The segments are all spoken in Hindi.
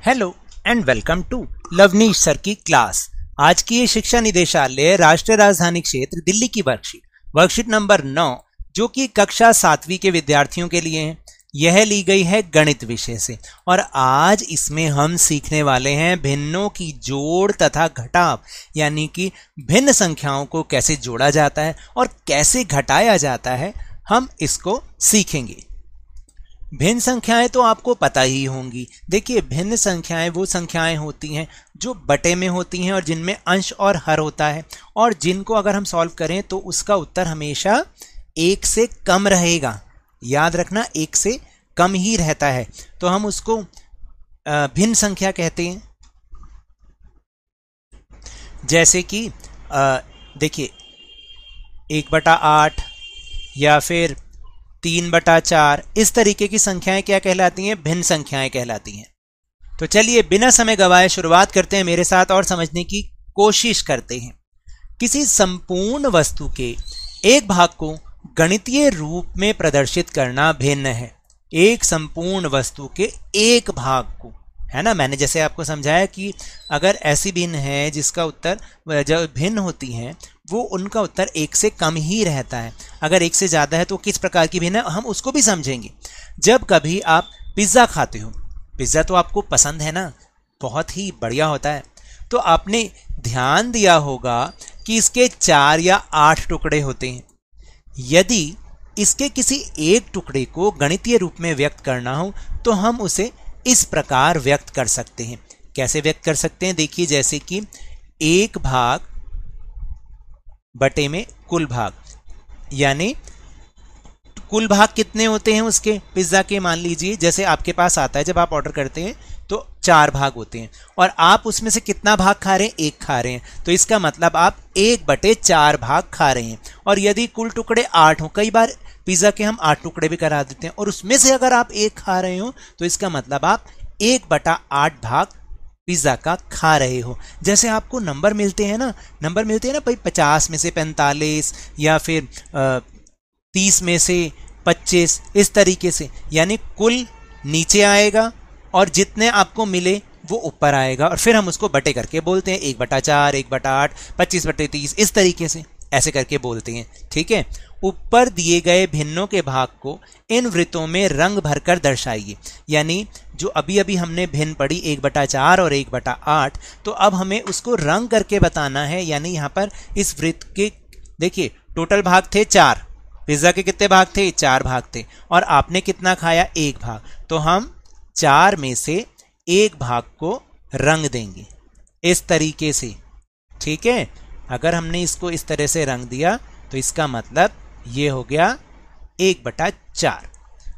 Hello and welcome to Lovneesh sir की क्लास। आज की ये शिक्षा निदेशालय राष्ट्रीय राजधानी क्षेत्र दिल्ली की वर्कशीट नंबर 9 जो कि कक्षा 7वीं के विद्यार्थियों के लिए है। यह ली गई है गणित विषय से और आज इसमें हम सीखने वाले हैं भिन्नों की जोड़ तथा घटाव, यानी कि भिन्न संख्याओं को कैसे जोड़ा जाता है और कैसे घटाया जाता है, हम इसको सीखेंगे। भिन्न संख्याएं तो आपको पता ही होंगी। देखिए, भिन्न संख्याएं वो संख्याएं होती हैं जो बटे में होती हैं और जिनमें अंश और हर होता है, और जिनको अगर हम सॉल्व करें तो उसका उत्तर हमेशा 1 से कम रहेगा। याद रखना, 1 से कम ही रहता है, तो हम उसको भिन्न संख्या कहते हैं। जैसे कि देखिए 1/8 या फिर 3/4, इस तरीके की संख्याएं क्या कहलाती हैं? भिन्न संख्याएं कहलाती हैं। तो चलिए बिना समय गवाए शुरुआत करते हैं मेरे साथ और समझने की कोशिश करते हैं। किसी संपूर्ण वस्तु के एक भाग को गणितीय रूप में प्रदर्शित करना भिन्न है। एक संपूर्ण वस्तु के एक भाग को, है ना, मैंने जैसे आपको समझाया कि अगर ऐसी भिन्न है जिसका उत्तर, जब भिन्न होती हैं वो उनका उत्तर 1 से कम ही रहता है। अगर 1 से ज़्यादा है तो किस प्रकार की भिन्न है हम उसको भी समझेंगे। जब कभी आप पिज़्ज़ा खाते हो, पिज़्ज़ा तो आपको पसंद है ना, बहुत ही बढ़िया होता है, तो आपने ध्यान दिया होगा कि इसके 4 या 8 टुकड़े होते हैं। यदि इसके किसी एक टुकड़े को गणितीय रूप में व्यक्त करना हो तो हम उसे इस प्रकार व्यक्त कर सकते हैं। कैसे व्यक्त कर सकते हैं? देखिए, जैसे कि 1 भाग बटे में कुल भाग, यानी कुल भाग कितने होते हैं उसके पिज्ज़ा के? मान लीजिए जैसे आपके पास आता है, जब आप ऑर्डर करते हैं तो 4 भाग होते हैं और आप उसमें से कितना भाग खा रहे हैं? 1 खा रहे हैं, तो इसका मतलब आप 1/4 भाग खा रहे हैं। और यदि कुल टुकड़े 8 हो, कई बार पिज़्ज़ा के हम 8 टुकड़े भी करा देते हैं, और उसमें से अगर आप 1 खा रहे हो तो इसका मतलब आप 1/8 भाग पिज़्ज़ा का खा रहे हो। जैसे आपको नंबर मिलते हैं ना भाई, 50 में से 45 या फिर 30 में से 25, इस तरीके से, यानी कुल नीचे आएगा और जितने आपको मिले वो ऊपर आएगा, और फिर हम उसको बटे करके बोलते हैं 1/4, 1/8, 25/30, इस तरीके से ऐसे करके बोलते हैं। ठीक है, ऊपर दिए गए भिन्नों के भाग को इन वृत्तों में रंग भरकर दर्शाइए। यानी जो अभी अभी हमने भिन्न पढ़ी 1/4 और 1/8, तो अब हमें उसको रंग करके बताना है। यानी यहाँ पर इस वृत्त के देखिए टोटल भाग थे 4, पिज्ज़ा के कितने भाग थे? 4 भाग थे, और आपने कितना खाया? 1 भाग। तो हम 4 में से 1 भाग को रंग देंगे इस तरीके से। ठीक है, अगर हमने इसको इस तरह से रंग दिया तो इसका मतलब ये हो गया 1/4।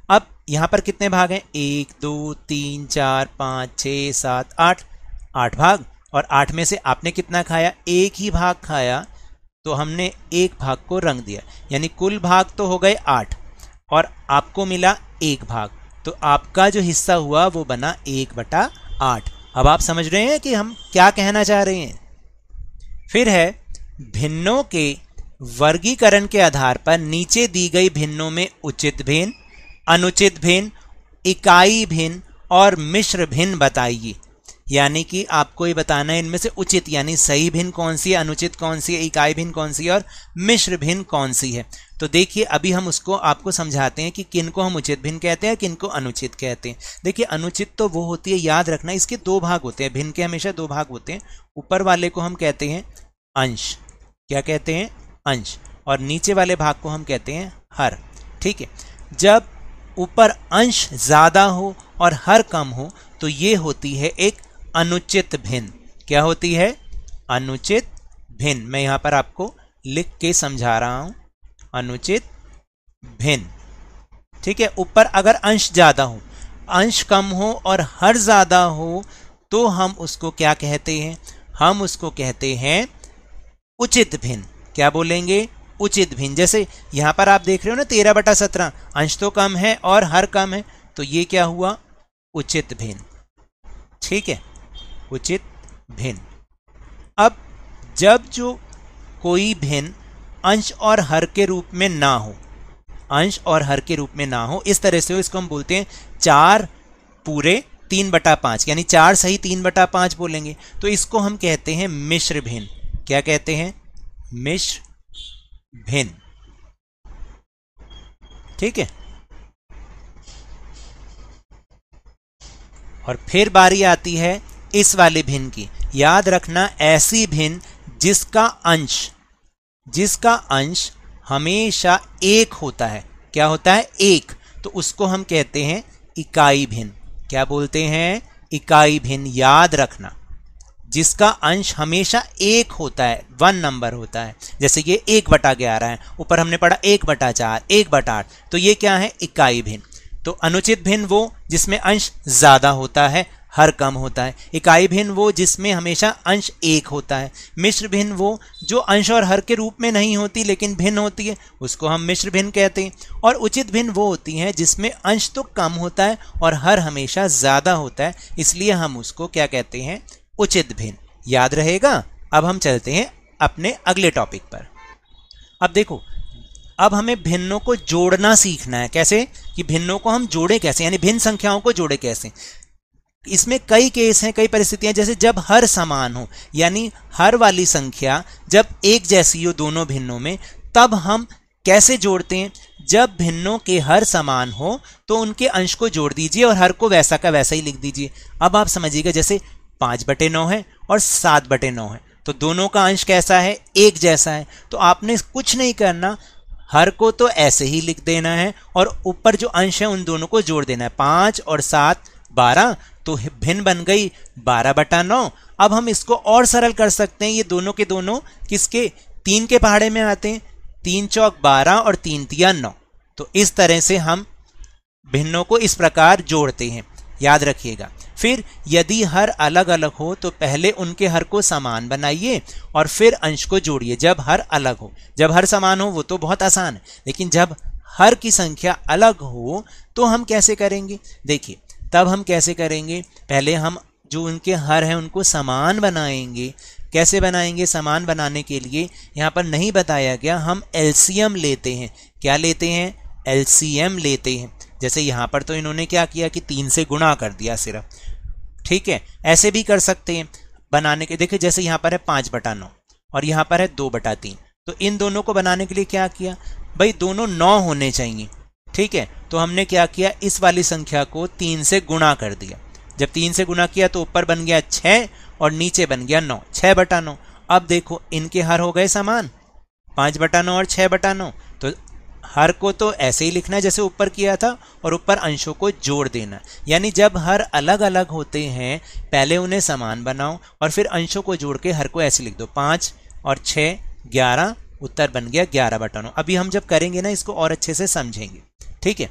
अब यहां पर कितने भाग हैं? 1 2 3 4 5 6 7 8, 8 भाग, और 8 में से आपने कितना खाया? 1 ही भाग खाया, तो हमने 1 भाग को रंग दिया। यानी कुल भाग तो हो गए 8 और आपको मिला 1 भाग, तो आपका जो हिस्सा हुआ वो बना 1/8। अब आप समझ रहे हैं कि हम क्या कहना चाह रहे हैं। फिर है भिन्नों के वर्गीकरण के आधार पर नीचे दी गई भिन्नों में उचित भिन्न, अनुचित भिन्न, इकाई भिन्न और मिश्र भिन्न बताइए। यानी कि आपको ये बताना है इनमें से उचित यानी सही भिन्न कौन सी है, अनुचित कौन सी है, इकाई भिन्न कौन सी है और मिश्र भिन्न कौन सी है। तो देखिए अभी हम उसको आपको समझाते हैं कि किनको हम उचित भिन्न कहते हैं, किनको अनुचित कहते हैं। देखिए अनुचित तो वो होती है, याद रखना इसके 2 भाग होते हैं, भिन्न के हमेशा 2 भाग होते हैं। ऊपर वाले को हम कहते हैं अंश, क्या कहते हैं? अंश, और नीचे वाले भाग को हम कहते हैं हर। ठीक है, जब ऊपर अंश ज्यादा हो और हर कम हो तो ये होती है एक अनुचित भिन्न। क्या होती है? अनुचित भिन्न। मैं यहां पर आपको लिख के समझा रहा हूं, अनुचित भिन्न। ठीक है, ऊपर अगर अंश ज्यादा हो, अंश कम हो और हर ज्यादा हो तो हम उसको क्या कहते हैं? हम उसको कहते हैं उचित भिन्न। क्या बोलेंगे? उचित भिन्न। जैसे यहां पर आप देख रहे हो ना 13/17, अंश तो कम है और हर कम है, तो ये क्या हुआ? उचित भिन्न। ठीक है, उचित भिन्न। अब जब जो कोई भिन्न अंश और हर के रूप में ना हो, अंश और हर के रूप में ना हो, इस तरह से हो, इसको हम बोलते हैं 4 पूरे 3/5 यानी 4 सही 3/5 बोलेंगे। तो इसको हम कहते हैं मिश्र भिन्न। क्या कहते हैं? मिश्र भिन्न। ठीक है। और फिर बारी आती है इस वाले भिन्न की। याद रखना, ऐसी भिन्न जिसका अंश हमेशा 1 होता है। क्या होता है? 1। तो उसको हम कहते हैं इकाई भिन्न। क्या बोलते हैं? इकाई भिन्न। याद रखना, जिसका अंश हमेशा 1 होता है, 1 नंबर होता है। जैसे ये 1/11 है, ऊपर हमने पढ़ा 1/4, 1/8, तो ये क्या है? इकाई भिन्न। तो अनुचित भिन्न वो जिसमें अंश ज्यादा होता है, हर कम होता है। इकाई भिन्न वो जिसमें हमेशा अंश 1 होता है। मिश्र भिन्न वो जो अंश और हर के रूप में नहीं होती लेकिन भिन्न होती है, उसको हम मिश्र भिन्न कहते हैं। और उचित भिन्न वो होती हैं जिसमें अंश तो कम होता है और हर हमेशा ज्यादा होता है, इसलिए हम उसको क्या कहते हैं? उचित भिन्न। याद रहेगा। अब हम चलते हैं अपने अगले टॉपिक पर। अब देखो, अब हमें भिन्नों को जोड़ना सीखना है। कैसे? कि भिन्नों को हम जोड़े कैसे, यानी भिन्न संख्याओं को जोड़े कैसे। इसमें कई केस हैं, कई परिस्थितियां, जैसे जब हर समान हो, यानी हर वाली संख्या जब एक जैसी हो दोनों भिन्नों में, तब हम कैसे जोड़ते हैं? जब भिन्नों के हर समान हो तो उनके अंश को जोड़ दीजिए और हर को वैसा का वैसा ही लिख दीजिए। अब आप समझिएगा, जैसे 5/9 है और 7/9 है, तो दोनों का अंश कैसा है? एक जैसा है। तो आपने कुछ नहीं करना, हर को तो ऐसे ही लिख देना है और ऊपर जो अंश है उन दोनों को जोड़ देना है। 5 और 7 12, तो भिन्न बन गई 12/9। अब हम इसको और सरल कर सकते हैं। ये दोनों के दोनों किसके? 3 के पहाड़े में आते हैं। 3 चौक 12 और 3 तिया 9। तो इस तरह से हम भिन्नों को इस प्रकार जोड़ते हैं। याद रखिएगा। फिर यदि हर अलग अलग हो तो पहले उनके हर को समान बनाइए और फिर अंश को जोड़िए। जब हर अलग हो, जब हर समान हो वो तो बहुत आसान है, लेकिन जब हर की संख्या अलग हो तो हम कैसे करेंगे? देखिए, तब हम कैसे करेंगे? पहले हम जो उनके हर हैं उनको समान बनाएंगे। कैसे बनाएंगे? समान बनाने के लिए यहाँ पर नहीं बताया गया, हम एलसीएम लेते हैं। क्या लेते हैं? एलसीएम लेते हैं। जैसे यहाँ पर तो इन्होंने क्या किया कि 3 से गुणा कर दिया सिर्फ। ठीक है, ऐसे भी कर सकते हैं बनाने के। देखिए, जैसे यहाँ पर है 5/9 और यहाँ पर है 2/3, तो इन दोनों को बनाने के लिए क्या किया भाई? दोनों 9 होने चाहिए। ठीक है, तो हमने क्या किया? इस वाली संख्या को 3 से गुणा कर दिया। जब 3 से गुणा किया तो ऊपर बन गया 6 और नीचे बन गया 9, 6/9। अब देखो, इनके हर हो गए समान, 5/9 और 6/9। तो हर को तो ऐसे ही लिखना है जैसे ऊपर किया था और ऊपर अंशों को जोड़ देना। यानी जब हर अलग अलग होते हैं पहले उन्हें समान बनाओ और फिर अंशों को जोड़ के हर को ऐसे लिख दो। 5 और 6 11, उत्तर बन गया 11/9। अभी हम जब करेंगे ना इसको और अच्छे से समझेंगे। ठीक है,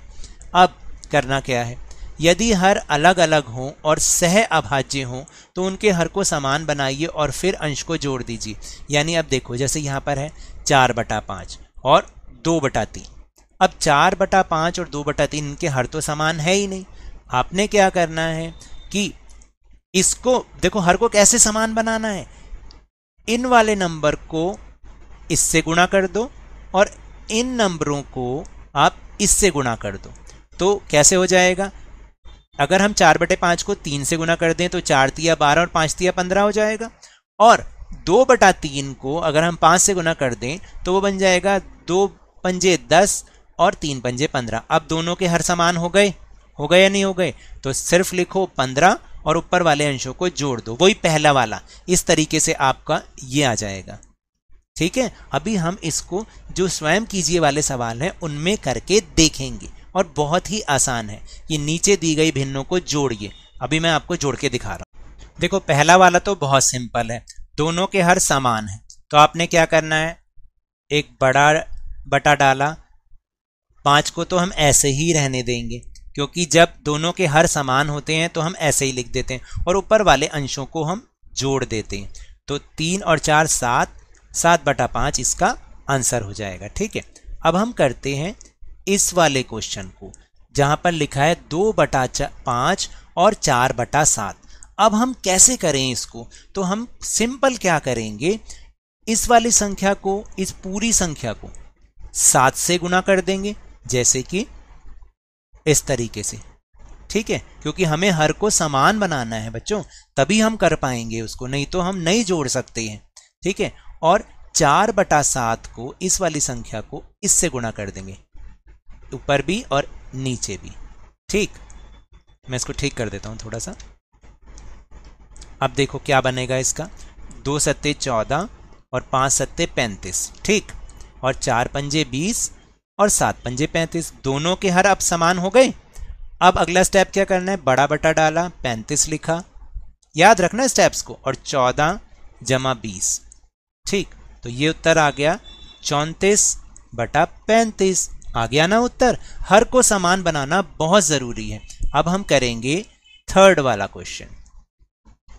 अब करना क्या है? यदि हर अलग अलग हो और सह अभाज्य हो तो उनके हर को समान बनाइए और फिर अंश को जोड़ दीजिए। यानी अब देखो, जैसे यहाँ पर है 4/5 और 2/3। अब 4/5 और 2/3 इनके हर तो समान है ही नहीं। आपने क्या करना है कि इसको देखो, हर को कैसे समान बनाना है? इन वाले नंबर को इससे गुणा कर दो और इन नंबरों को आप इससे गुणा कर दो। तो कैसे हो जाएगा? अगर हम 4/5 को 3 से गुणा कर दें तो 4 तिया 12 और 5 तिया 15 हो जाएगा। और 2/3 को अगर हम 5 से गुणा कर दें तो वो बन जाएगा 2 पंजे 10 और 3 पंजे 15। अब दोनों के हर समान हो गए या नहीं हो गए? तो सिर्फ लिखो 15 और ऊपर वाले अंशों को जोड़ दो, वही पहला वाला। इस तरीके से आपका ये आ जाएगा। ठीक है, अभी हम इसको जो स्वयं कीजिए वाले सवाल हैं उनमें करके देखेंगे और बहुत ही आसान है। ये नीचे दी गई भिन्नों को जोड़िए। अभी मैं आपको जोड़ के दिखा रहा हूं। देखो, पहला वाला तो बहुत सिंपल है, दोनों के हर समान है। तो आपने क्या करना है? एक बड़ा बटा डाला, 5 को तो हम ऐसे ही रहने देंगे क्योंकि जब दोनों के हर समान होते हैं तो हम ऐसे ही लिख देते हैं और ऊपर वाले अंशों को हम जोड़ देते हैं। तो 3 और 4 7, 7/5 इसका आंसर हो जाएगा। ठीक है, अब हम करते हैं इस वाले क्वेश्चन को जहां पर लिखा है 2/5 और 4/7। अब हम कैसे करें इसको? तो हम सिंपल क्या करेंगे, इस वाली संख्या को, इस पूरी संख्या को 7 से गुणा कर देंगे, जैसे कि इस तरीके से। ठीक है, क्योंकि हमें हर को समान बनाना है बच्चों, तभी हम कर पाएंगे उसको, नहीं तो हम नहीं जोड़ सकते हैं। ठीक है, और 4/7 को इस वाली संख्या को इससे गुणा कर देंगे, ऊपर भी और नीचे भी। ठीक, मैं इसको ठीक कर देता हूं थोड़ा सा। अब देखो क्या बनेगा इसका, 2 सत्ते 14 और 5 सत्ते 35। ठीक, और 4 पंजे 20 और 7 पंजे 35, दोनों के हर अब समान हो गए। अब अगला स्टेप क्या करना है, बड़ा बटा डाला, 35 लिखा, याद रखना स्टेप्स को, और 14 जमा 20। ठीक, तो ये उत्तर आ गया 34/35 आ गया ना उत्तर। हर को समान बनाना बहुत जरूरी है। अब हम करेंगे थर्ड वाला क्वेश्चन।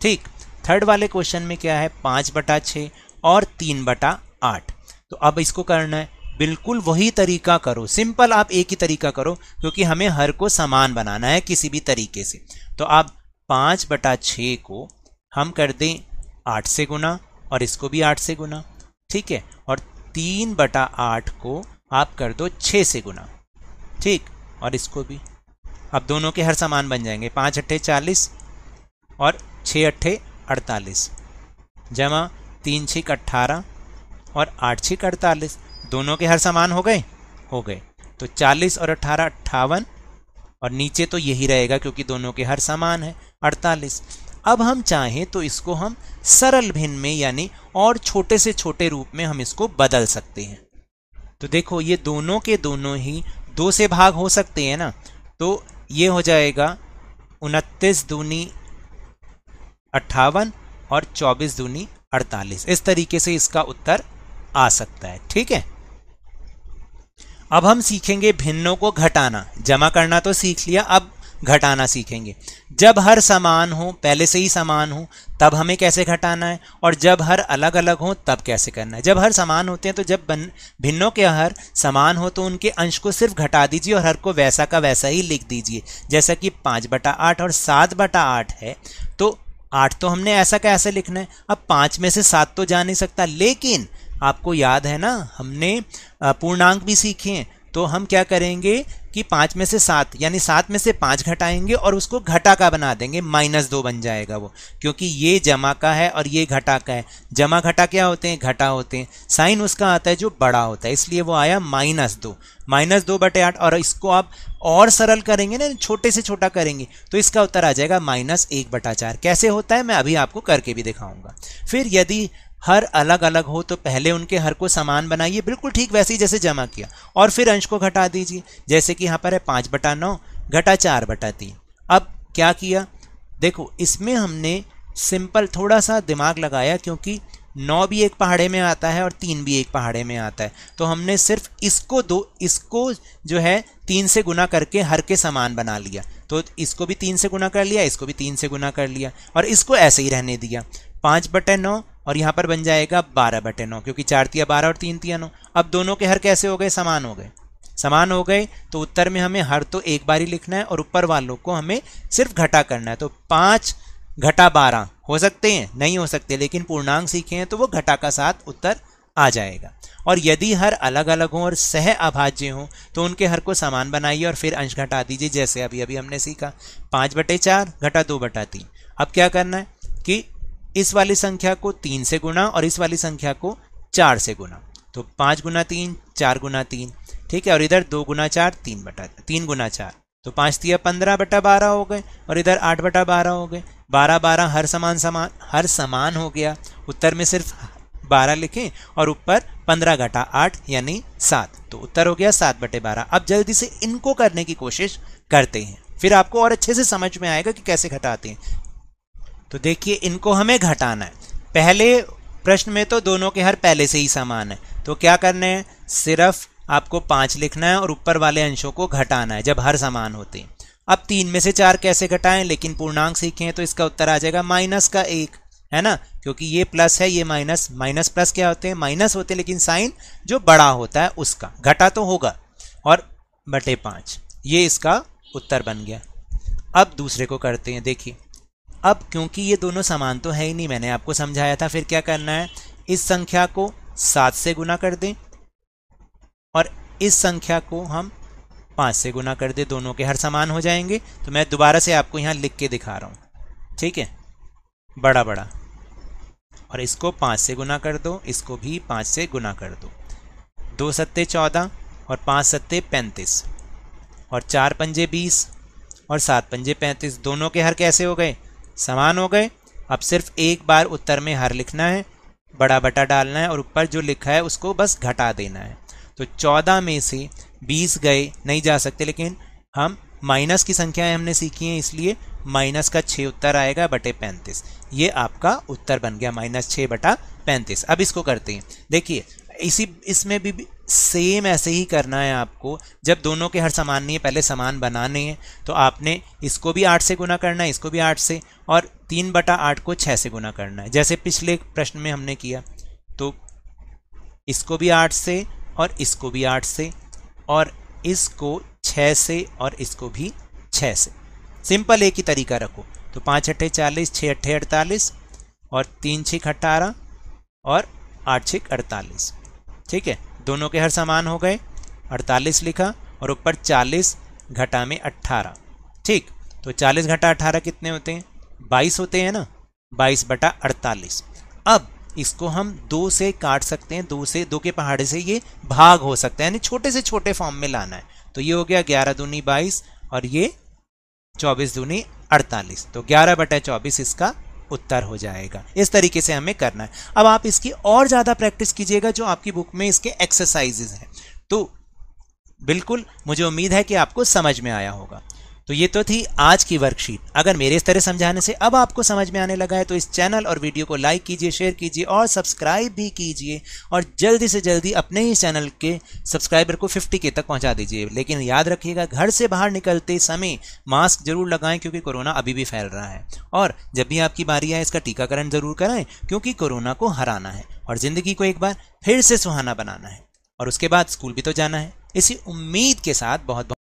ठीक, थर्ड वाले क्वेश्चन में क्या है, 5/6 और 3/8। तो अब इसको करना है, बिल्कुल वही तरीका करो, सिंपल आप एक ही तरीका करो, क्योंकि हमें हर को समान बनाना है किसी भी तरीके से। तो अब 5/6 को हम कर दें 8 से गुना, और इसको भी 8 से गुना। ठीक है, और 3/8 को आप कर दो 6 से गुना। ठीक, और इसको भी, अब दोनों के हर समान बन जाएंगे, 5 अट्ठे 40 और 6 अट्ठे 48, जमा 3 छीक 18 और 8 छीक 48, दोनों के हर समान हो गए, हो गए। तो 40 और 18 58, और नीचे तो यही रहेगा क्योंकि दोनों के हर समान है, 48। अब हम चाहें तो इसको हम सरल भिन्न में यानी और छोटे से छोटे रूप में हम इसको बदल सकते हैं। तो देखो ये दोनों के दोनों ही 2 से भाग हो सकते हैं ना, तो ये हो जाएगा 29 दूनी 58 और 24 दूनी 48। इस तरीके से इसका उत्तर आ सकता है। ठीक है, अब हम सीखेंगे भिन्नों को घटाना। जमा करना तो सीख लिया, अब घटाना सीखेंगे। जब हर समान हो, पहले से ही समान हो, तब हमें कैसे घटाना है, और जब हर अलग अलग हो तब कैसे करना है। जब हर समान होते हैं तो जब भिन्नों के हर समान हो तो उनके अंश को सिर्फ घटा दीजिए और हर को वैसा का वैसा ही लिख दीजिए। जैसा कि 5/8 और 7/8 है, तो 8 तो हमने ऐसा का ऐसे लिखना है। अब 5 में से 7 तो जा नहीं सकता, लेकिन आपको याद है ना हमने पूर्णांक भी सीखे हैं, तो हम क्या करेंगे कि 5 में से 7 यानी 7 में से 5 घटाएंगे और उसको घटा का बना देंगे, -2 बन जाएगा वो, क्योंकि ये जमा का है और ये घटा का है। जमा घटा क्या होते हैं, घटा होते हैं, साइन उसका आता है जो बड़ा होता है, इसलिए वो आया -2, -2/8। और इसको आप और सरल करेंगे ना, छोटे से छोटा करेंगे, तो इसका उत्तर आ जाएगा -1/4। कैसे होता है मैं अभी आपको करके भी दिखाऊंगा। फिर यदि हर अलग अलग हो तो पहले उनके हर को समान बनाइए, बिल्कुल ठीक वैसे ही जैसे जमा किया, और फिर अंश को घटा दीजिए। जैसे कि यहाँ पर है 5/9 घटा 4/3। अब क्या किया, देखो इसमें हमने सिंपल थोड़ा सा दिमाग लगाया, क्योंकि 9 भी एक पहाड़े में आता है और 3 भी एक पहाड़े में आता है, तो हमने सिर्फ इसको जो है 3 से गुना करके हर के समान बना लिया। तो इसको भी 3 से गुना कर लिया, इसको भी 3 से गुना कर लिया, और इसको ऐसे ही रहने दिया। 5/9 और यहाँ पर बन जाएगा 12/9, क्योंकि 4 तिया 12 और 3 तिया 9। अब दोनों के हर कैसे हो गए, समान हो गए। समान हो गए तो उत्तर में हमें हर तो एक बार ही लिखना है और ऊपर वालों को हमें सिर्फ घटा करना है। तो 5 घटा 12 हो सकते हैं, नहीं हो सकते, लेकिन पूर्णांक सीखे हैं तो वो घटा का साथ उत्तर आ जाएगा। और यदि हर अलग अलग हो और सह अभाज्य हो तो उनके हर को समान बनाइए और फिर अंश घटा दीजिए, जैसे अभी अभी हमने सीखा 5/4 घटा 2/3। अब क्या करना है कि इस वाली संख्या को 3 से गुना और इस वाली संख्या को 4 से गुना, तो 5 गुना 3 4 गुना 3। ठीक है, और इधर 2 गुना 4 3 गुना 4, तो 5 तिया 15/12 हो गए, और इधर 8/12 हो गए। 12 हर समान हो गया, उत्तर में सिर्फ 12 लिखें और ऊपर 15 घटा 8 यानी 7, तो उत्तर हो गया 7/12। अब जल्दी से इनको करने की कोशिश करते हैं, फिर आपको और अच्छे से समझ में आएगा कि कैसे घटाते हैं। तो देखिए इनको हमें घटाना है। पहले प्रश्न में तो दोनों के हर पहले से ही समान है, तो क्या करना है, सिर्फ आपको 5 लिखना है और ऊपर वाले अंशों को घटाना है जब हर समान होते हैं। अब 3 में से 4 कैसे घटाएं, लेकिन पूर्णांक सीखे हैं तो इसका उत्तर आ जाएगा -1, है ना, क्योंकि ये प्लस है ये माइनस। माइनस प्लस क्या होते हैं, माइनस होते हैं, लेकिन साइन जो बड़ा होता है उसका घटा तो होगा, और /5 ये इसका उत्तर बन गया। अब दूसरे को करते हैं। देखिए अब क्योंकि ये दोनों समान तो है ही नहीं, मैंने आपको समझाया था, फिर क्या करना है, इस संख्या को 7 से गुना कर दें और इस संख्या को हम 5 से गुना कर दे, दोनों के हर समान हो जाएंगे। तो मैं दोबारा से आपको यहाँ लिख के दिखा रहा हूँ, ठीक है, बड़ा बड़ा, और इसको 5 से गुना कर दो, इसको भी 5 से गुना कर दो। 2 सत्ते 14 और 5 सत्ते 35 और 4 पंजे 20 और 7 पंजे 35। दोनों के हर कैसे हो गए? समान हो गए। अब सिर्फ एक बार उत्तर में हर लिखना है, बड़ा बटा डालना है और ऊपर जो लिखा है उसको बस घटा देना है। तो 14 में से 20 गए, नहीं जा सकते, लेकिन हम माइनस की संख्याएं हमने सीखी हैं, इसलिए माइनस का 6 उत्तर आएगा बटे 35। ये आपका उत्तर बन गया -6 बटा 35। अब इसको करते हैं, देखिए इसमें भी सेम ऐसे ही करना है आपको। जब दोनों के हर समान नहीं है, पहले समान बनाने हैं, तो आपने इसको भी 8 से गुना करना है, इसको भी 8 से, और 3 बटा 8 को 6 से गुना करना है, जैसे पिछले प्रश्न में हमने किया। तो इसको भी 8 से और इसको भी 8 से और इसको 6 से और इसको भी 6 से। सिंपल एक ही तरीका रखो। तो 5 अट्ठे 40, 6 अट्ठे 48 और 3 6 18 और 8 6 48, ठीक है। दोनों के हर समान हो गए, 48 लिखा और ऊपर 40 घटा में 18, ठीक। तो 40 घटा 18 कितने होते हैं? 22 होते हैं ना, 22 बटा 48। अब इसको हम 2 से काट सकते हैं, 2 से, 2 के पहाड़े से ये भाग हो सकता है, यानी छोटे से छोटे फॉर्म में लाना है। तो ये हो गया 11 दूनी 22 और ये 24 दूनी 48। तो 11 बटा 24 इसका उत्तर हो जाएगा। इस तरीके से हमें करना है। अब आप इसकी और ज्यादा प्रैक्टिस कीजिएगा, जो आपकी बुक में इसके एक्सरसाइजेज हैं। तो बिल्कुल मुझे उम्मीद है कि आपको समझ में आया होगा। तो ये तो थी आज की वर्कशीट। अगर मेरे इस तरह समझाने से अब आपको समझ में आने लगा है तो इस चैनल और वीडियो को लाइक कीजिए, शेयर कीजिए और सब्सक्राइब भी कीजिए, और जल्दी से जल्दी अपने ही चैनल के सब्सक्राइबर को 50K तक पहुंचा दीजिए। लेकिन याद रखिएगा, घर से बाहर निकलते समय मास्क जरूर लगाएं, क्योंकि कोरोना अभी भी फैल रहा है। और जब भी आपकी बारी आए इसका टीकाकरण जरूर कराएं, क्योंकि कोरोना को हराना है और जिंदगी को एक बार फिर से सुहाना बनाना है, और उसके बाद स्कूल भी तो जाना है। इसी उम्मीद के साथ बहुत